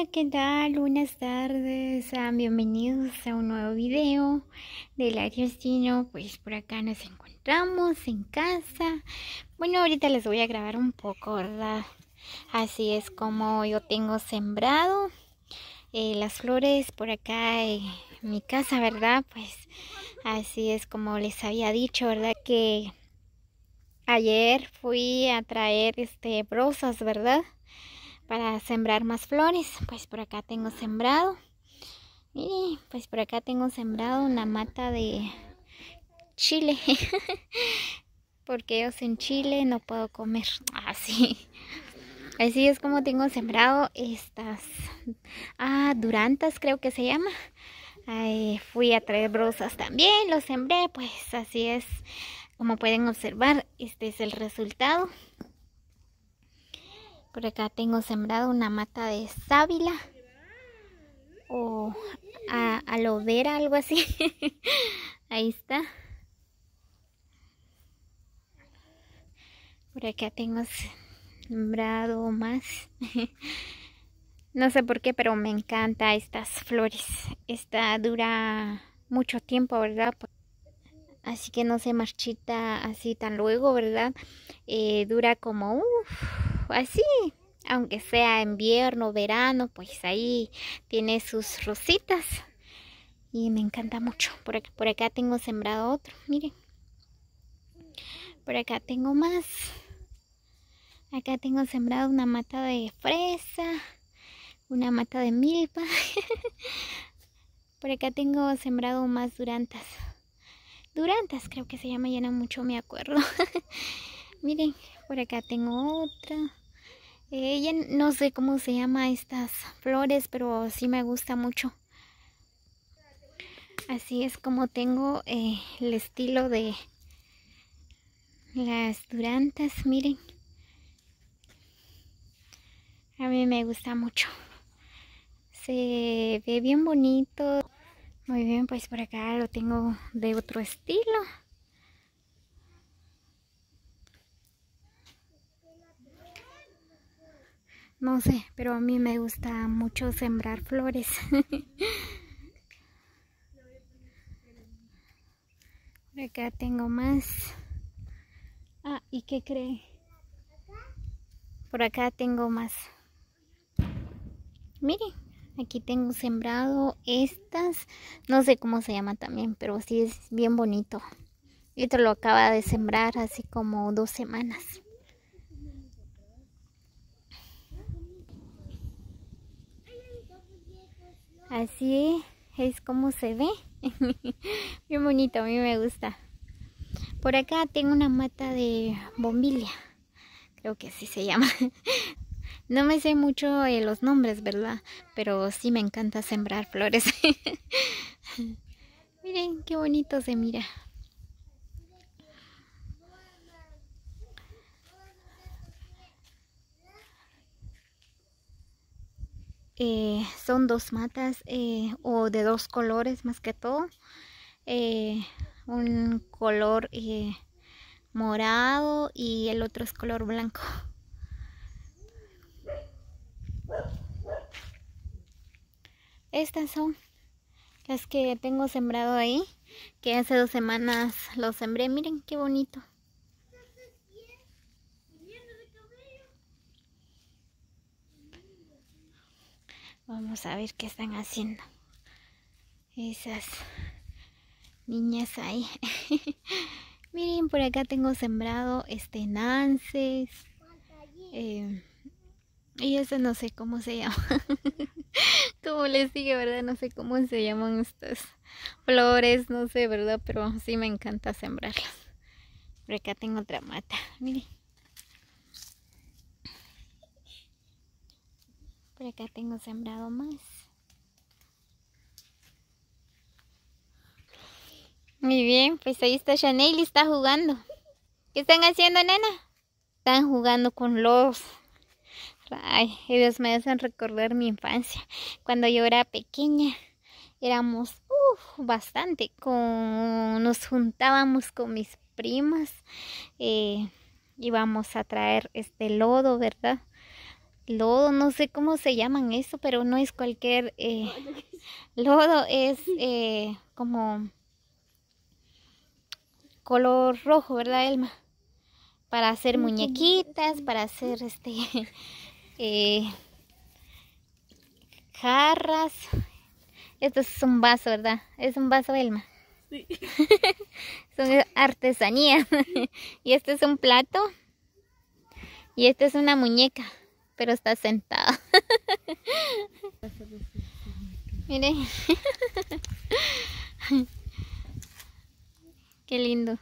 Hola, ¿qué tal? Buenas tardes, sean bienvenidos a un nuevo video del destino. Pues por acá nos encontramos en casa. Bueno, ahorita les voy a grabar un poco, ¿verdad? Así es como yo tengo sembrado las flores por acá en mi casa, ¿verdad? Pues así es como les había dicho, ¿verdad? Que ayer fui a traer brozas, ¿verdad? Para sembrar más flores. Pues por acá tengo sembrado. Y pues por acá tengo sembrado una mata de chile. Porque yo sin chile no puedo comer. Así. Así es como tengo sembrado estas durantas, creo que se llama. Fui a traer rosas también, lo sembré. Pues así es como pueden observar. Este es el resultado. Por acá tengo sembrado una mata de sábila o aloe vera, algo así. Ahí está. Por acá tengo sembrado más. No sé por qué, pero me encanta estas flores. Esta dura mucho tiempo, ¿verdad? Así que no se marchita así tan luego, ¿verdad? Dura como así. Aunque sea invierno, verano, pues ahí tiene sus rositas. Y me encanta mucho. Por acá tengo sembrado otro, miren. Por acá tengo más. Acá tengo sembrado una mata de fresa, una mata de milpa. Por acá tengo sembrado más durantas. Durantas creo que se llama, ya no mucho me acuerdo. Miren, por acá tengo otra. Ya no sé cómo se llama estas flores, pero sí me gusta mucho. Así es como tengo el estilo de las durantas, miren. A mí me gusta mucho. Se ve bien bonito. Muy bien, pues por acá lo tengo de otro estilo. No sé, pero a mí me gusta mucho sembrar flores. Por acá tengo más. ¿Y qué cree? Por acá tengo más. Miren, aquí tengo sembrado estas. No sé cómo se llama también, pero sí es bien bonito. Y esto lo acaba de sembrar así como 2 semanas. Así es como se ve. Bien bonito, a mí me gusta. Por acá tengo una mata de bombilia. Creo que así se llama. No me sé mucho los nombres, ¿verdad? Pero sí me encanta sembrar flores. Miren qué bonito se mira. Son 2 matas o de 2 colores más que todo. Un color morado y el otro es color blanco. Estas son las que tengo sembrado ahí, que hace 2 semanas los sembré. Miren qué bonito. Vamos a ver qué están haciendo esas niñas ahí. Miren, por acá tengo sembrado nances. Y ese no sé cómo se llama. Como les dije, ¿verdad? No sé cómo se llaman estas flores, no sé, ¿verdad? Pero sí me encanta sembrarlas. Por acá tengo otra mata, miren. Por acá tengo sembrado más. Muy bien, pues ahí está Chanel y está jugando. ¿Qué están haciendo, nena? Están jugando con lodos. Ay, ellos me hacen recordar mi infancia. Cuando yo era pequeña, éramos bastante. Nos juntábamos con mis primas. Íbamos a traer lodo, ¿verdad? lodo, no sé cómo se llaman eso, pero no es cualquier lodo, es como color rojo, ¿verdad, Elma? Para hacer muñequitas, para hacer jarras. Esto es un vaso, ¿verdad? Es un vaso, Elma. Sí. Son artesanía. Y este es un plato. Y esta es una muñeca, pero está sentada. Miren. Qué lindo.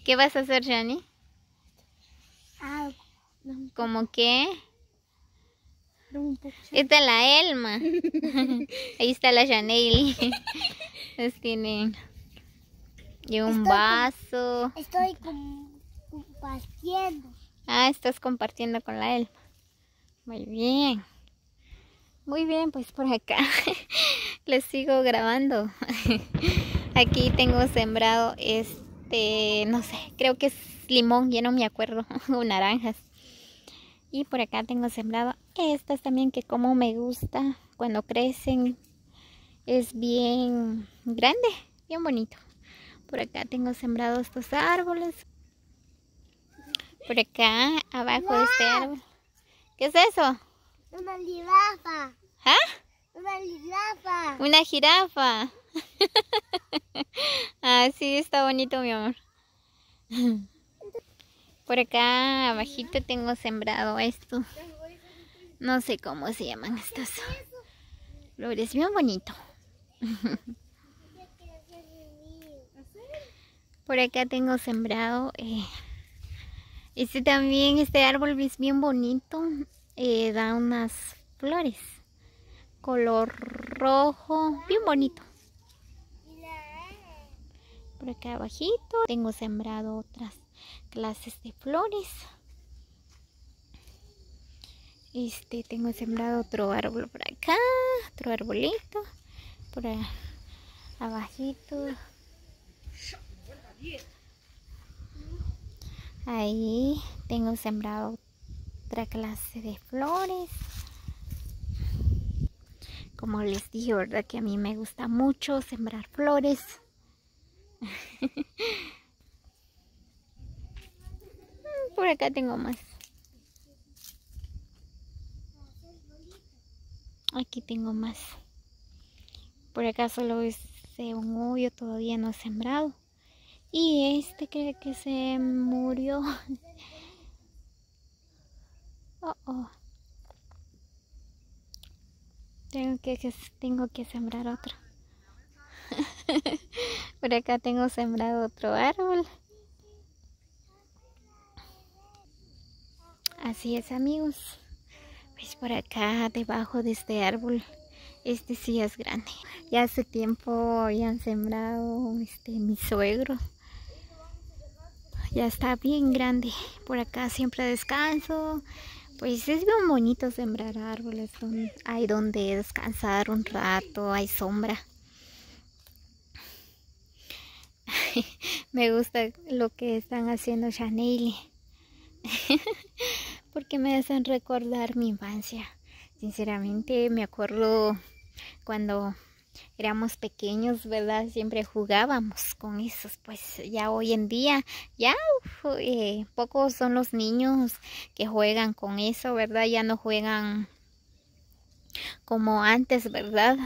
¿Qué vas a hacer, Jani? ¿Cómo qué? Esta es la Elma. Ahí está la Janely. Entonces tienen y un vaso. Estoy compartiendo. Ah, estás compartiendo con la Elma. Muy bien. Muy bien, pues por acá les sigo grabando. Aquí tengo sembrado no sé, creo que es limón, ya no me acuerdo, o naranjas. Y por acá tengo sembrado estas también, que como me gusta cuando crecen. Es bien grande, bien bonito. Por acá tengo sembrado estos árboles. Por acá, abajo de este árbol. ¿Qué es eso? Una jirafa. ¿Ah? Una jirafa. Una jirafa. Ah, sí, está bonito, mi amor. Por acá abajito tengo sembrado esto. No sé cómo se llaman estas flores, bien bonito. Por acá tengo sembrado este árbol es bien bonito. Da unas flores color rojo, bien bonito. Por acá abajito tengo sembrado otras clases de flores. Tengo sembrado otro árbol por acá, otro arbolito por abajito. Ahí tengo sembrado otra clase de flores. Como les dije, ¿verdad? Que a mí me gusta mucho sembrar flores. Por acá tengo más. Aquí tengo más. Por acá solo es un hoyo, todavía no he sembrado. Y creo que se murió. Oh. Tengo que sembrar otro. Por acá tengo sembrado otro árbol. Así es, amigos. Pues por acá debajo de este árbol, sí es grande. Ya hace tiempo habían sembrado mi suegro. Ya está bien grande. Por acá siempre descanso. Pues es bien bonito sembrar árboles. Hay donde descansar un rato, hay sombra. Me gusta lo que están haciendo Janely. Porque me hacen recordar mi infancia. Sinceramente me acuerdo cuando éramos pequeños, ¿verdad? Siempre jugábamos con esos. Pues ya hoy en día, ya pocos son los niños que juegan con eso, ¿verdad? Ya no juegan como antes, ¿verdad?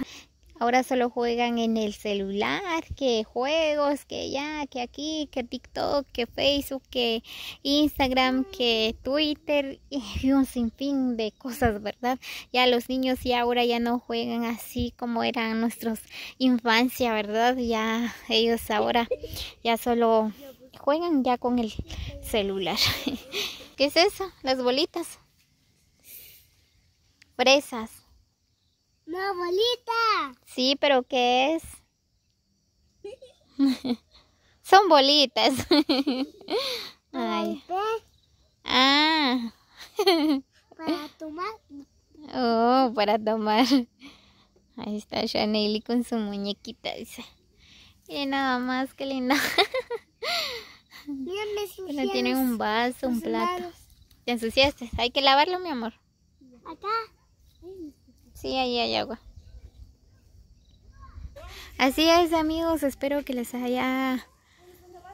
Ahora solo juegan en el celular, que juegos, que aquí, que TikTok, que Facebook, que Instagram, que Twitter y un sinfín de cosas, ¿verdad? Ya los niños ahora ya no juegan así como eran nuestros infancia, ¿verdad? Ya ellos ahora ya solo juegan ya con el celular. ¿Qué es eso? Las bolitas. Fresas. ¡Una bolita! Sí, pero ¿qué es? Son bolitas. Ay. Ah. Para tomar. Oh, para tomar. Ahí está Janely con su muñequita, dice. Miren nada más, qué linda. Mírame sus Bueno, tienen un vaso, un plato. lados. Te ensuciaste. Hay que lavarlo, mi amor. Acá. Sí, ahí hay agua. Así es, amigos. Espero que les haya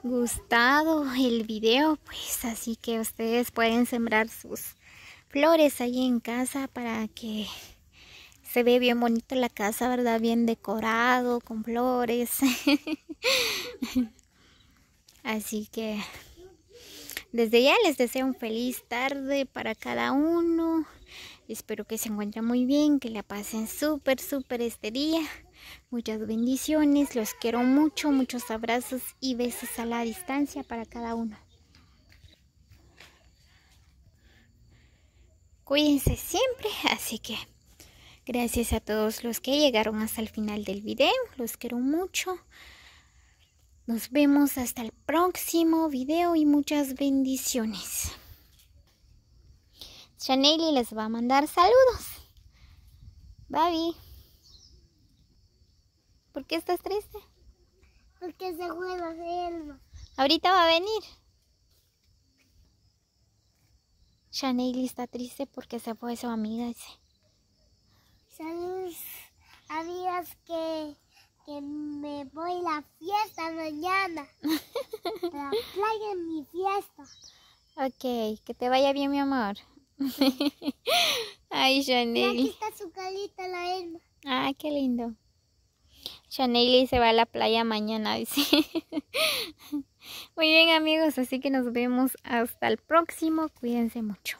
gustado el video. Pues así que ustedes pueden sembrar sus flores ahí en casa para que se ve bien bonito la casa, ¿verdad? Bien decorado, con flores. Así que desde ya les deseo un feliz tarde para cada uno. Espero que se encuentren muy bien, que la pasen súper este día. Muchas bendiciones, los quiero mucho, muchos abrazos y besos a la distancia para cada uno. Cuídense siempre, así que gracias a todos los que llegaron hasta el final del video. Los quiero mucho. Nos vemos hasta el próximo video y muchas bendiciones. Chanely les va a mandar saludos. Baby. ¿Por qué estás triste? Porque se fue la selva. Ahorita va a venir. Chanely está triste porque se fue su amiga. Saludos, amigas, que me voy a la fiesta mañana. La playa es mi fiesta. Ok, que te vaya bien, mi amor. Ay, Y aquí Chanely. está su carita, la Elma. Ah, qué lindo. Chanely se va a la playa mañana, dice. Muy bien, amigos, así que nos vemos hasta el próximo. Cuídense mucho.